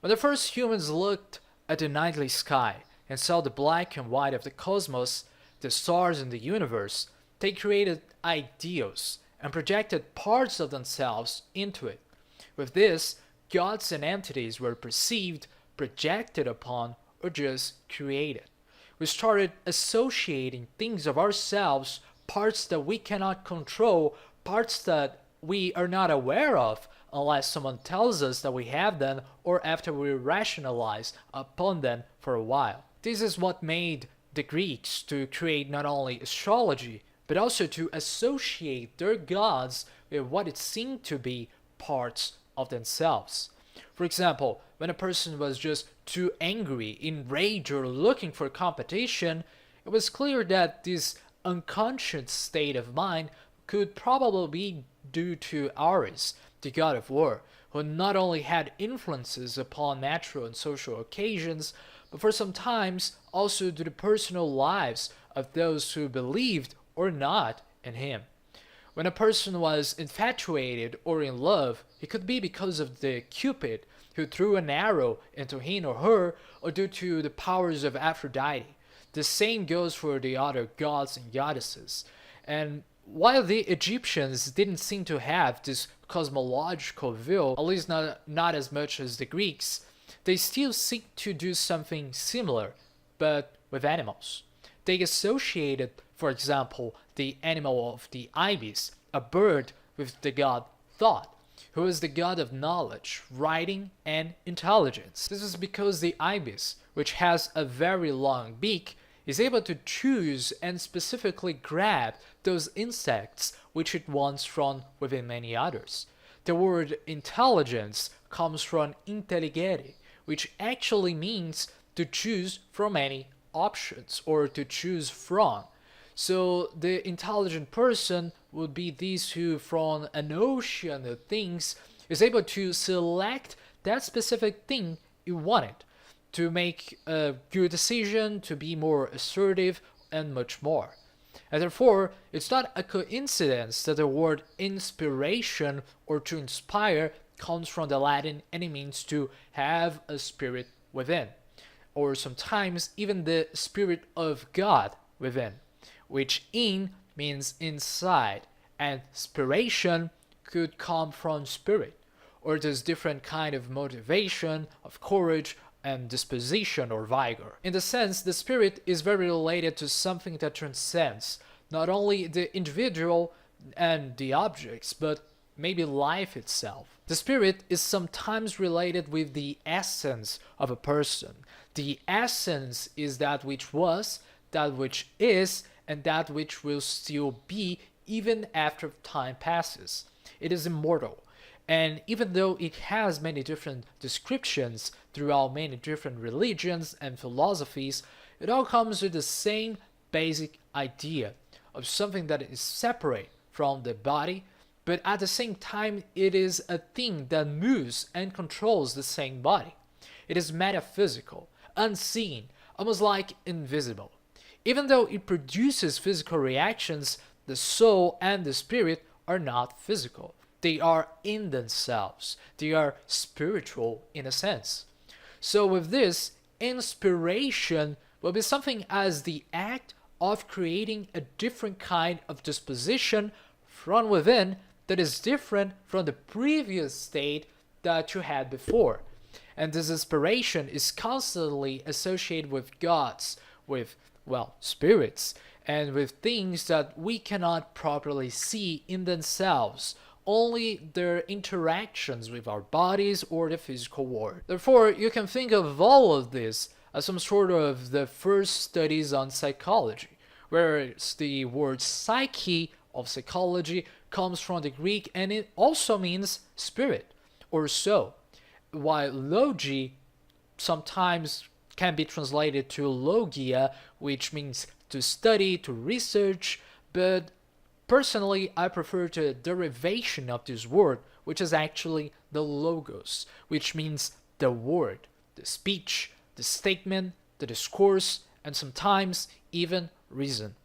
When the first humans looked at the nightly sky and saw the black and white of the cosmos, the stars in the universe, they created ideals and projected parts of themselves into it. With this, gods and entities were perceived, projected upon, or just created. We started associating things of ourselves, parts that we cannot control, parts that we are not aware of unless someone tells us that we have them or after we rationalize upon them for a while. This is what made the Greeks to create not only astrology but also to associate their gods with what it seemed to be parts of themselves. For example, when a person was just too angry, enraged, or looking for competition, it was clear that this unconscious state of mind could probably be due to Ares, the god of war, who not only had influences upon natural and social occasions, but for some times also to the personal lives of those who believed or not in him. When a person was infatuated or in love, it could be because of the Cupid who threw an arrow into him or her, or due to the powers of Aphrodite. The same goes for the other gods and goddesses. And while the Egyptians didn't seem to have this cosmological view, at least not as much as the Greeks, they still seek to do something similar, but with animals. They associated, for example, the animal of the ibis, a bird, with the god Thoth, who is the god of knowledge, writing, and intelligence. This is because the ibis, which has a very long beak, is able to choose and specifically grab those insects which it wants from within many others. The word intelligence comes from intelligere, which actually means to choose from any options or to choose from. So the intelligent person would be these who from an ocean of things is able to select that specific thing you wanted to make a good decision, to be more assertive, and much more. And therefore, it's not a coincidence that the word inspiration or to inspire comes from the Latin and it means to have a spirit within, or sometimes even the spirit of God within, which in means inside, and spiration could come from spirit, or this different kind of motivation, of courage, and disposition or vigor. In the sense, the spirit is very related to something that transcends not only the individual and the objects, but maybe life itself. The spirit is sometimes related with the essence of a person. The essence is that which was, that which is, and that which will still be even after time passes. It is immortal. And even though it has many different descriptions throughout many different religions and philosophies, it all comes with the same basic idea of something that is separate from the body, but at the same time it is a thing that moves and controls the same body. It is metaphysical, unseen, almost like invisible. Even though it produces physical reactions, the soul and the spirit are not physical. They are in themselves. They are spiritual in a sense. So with this, inspiration will be something as the act of creating a different kind of disposition from within that is different from the previous state that you had before. And this inspiration is constantly associated with gods, with, well, spirits, and with things that we cannot properly see in themselves, only their interactions with our bodies or the physical world. Therefore, you can think of all of this as some sort of the first studies on psychology, whereas the word psyche of psychology comes from the Greek and it also means spirit or soul, while logi sometimes can be translated to logia, which means to study, to research, but personally, I prefer the derivation of this word, which is actually the logos, which means the word, the speech, the statement, the discourse, and sometimes even reason.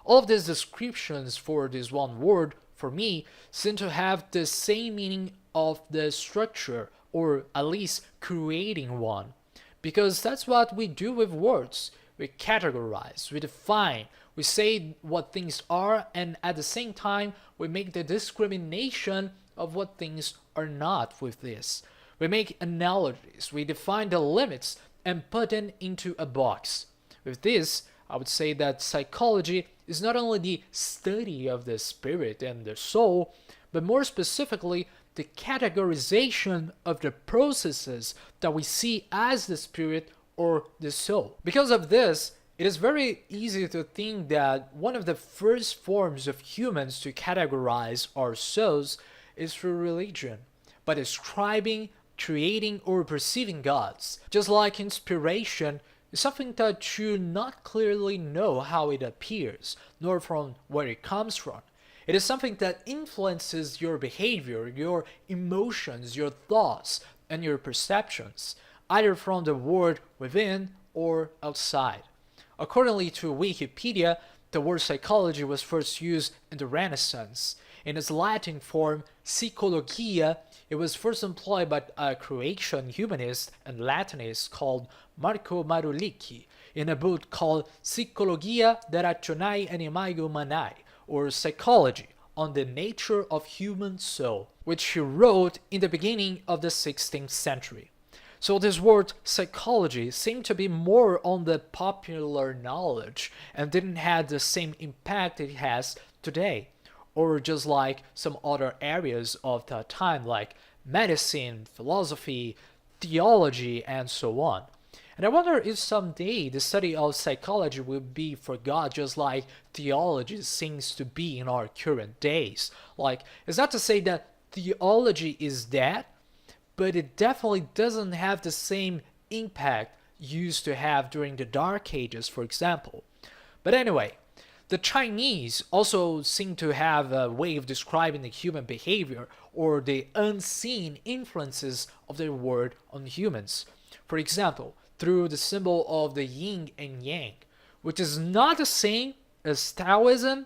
All of these descriptions for this one word, for me, seem to have the same meaning of the structure or at least creating one. Because that's what we do with words. We categorize, we define, we say what things are, and at the same time, we make the discrimination of what things are not with this. We make analogies, we define the limits, and put them into a box. With this, I would say that psychology is not only the study of the spirit and the soul, but more specifically, the categorization of the processes that we see as the spirit or the soul. Because of this, it is very easy to think that one of the first forms of humans to categorize our souls is through religion, by describing, creating, or perceiving gods. Just like inspiration is something that you not clearly know how it appears, nor from where it comes from. It is something that influences your behavior, your emotions, your thoughts, and your perceptions, either from the world within or outside. Accordingly to Wikipedia, the word psychology was first used in the Renaissance. In its Latin form, psychologia, it was first employed by a Croatian humanist and Latinist called Marco Marulici in a book called Psicologia de Rationai Animae Humanae, or Psychology on the Nature of Human Soul, which he wrote in the beginning of the 16th century. So this word psychology seemed to be more on the popular knowledge and didn't have the same impact it has today, or just like some other areas of that time like medicine, philosophy, theology, and so on. And I wonder if someday the study of psychology will be forgot just like theology seems to be in our current days. Like, it's not to say that theology is dead, but it definitely doesn't have the same impact used to have during the Dark Ages, for example. But anyway, the Chinese also seem to have a way of describing the human behavior or the unseen influences of their world on humans. For example, through the symbol of the yin and yang, which is not the same as Taoism.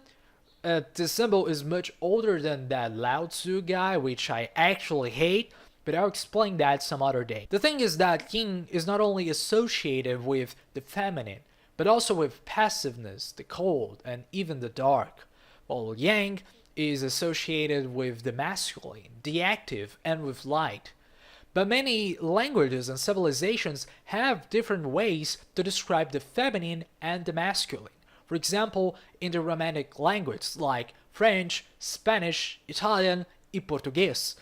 This symbol is much older than that Lao Tzu guy, which I actually hate, but I'll explain that some other day. The thing is that yin is not only associated with the feminine, but also with passiveness, the cold, and even the dark, while yang is associated with the masculine, the active, and with light. But many languages and civilizations have different ways to describe the feminine and the masculine. For example, in the Romantic language like French, Spanish, Italian, and Portuguese,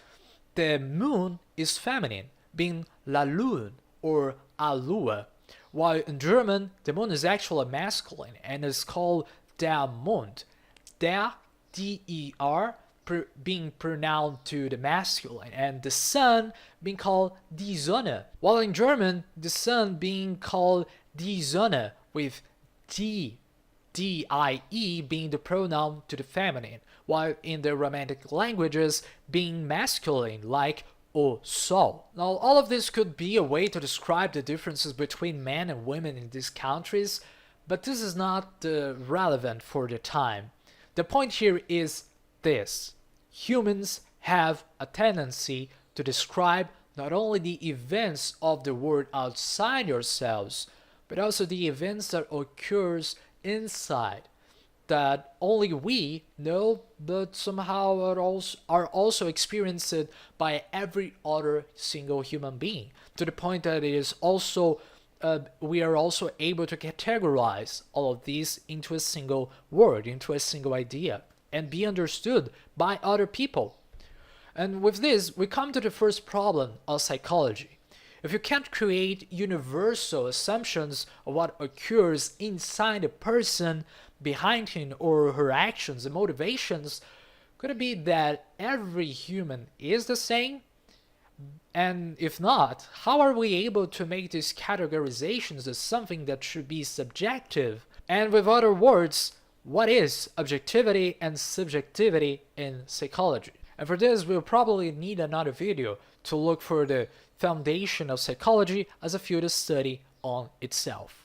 the moon is feminine, being la lune or a lua, while in German, the moon is actually masculine and is called der Mond, der, D-E-R, being pronounced to the masculine, and the sun being called die Sonne, while in German, the sun being called die Sonne with D, D-I-E being the pronoun to the feminine, while in the Romantic languages being masculine like o sol. Now, all of this could be a way to describe the differences between men and women in these countries, but this is not relevant for the time. The point here is this. Humans have a tendency to describe not only the events of the world outside yourselves, but also the events that occurs inside, that only we know, but somehow are also experienced by every other single human being, to the point that it is also we are also able to categorize all of these into a single word, into a single idea, and be understood by other people. And with this, we come to the first problem of psychology. If you can't create universal assumptions of what occurs inside a person, behind him or her actions and motivations, could it be that every human is the same? And if not, how are we able to make these categorizations as something that should be subjective? And with other words, what is objectivity and subjectivity in psychology? And for this, we'll probably need another video to look for the foundation of psychology as a field of study on itself.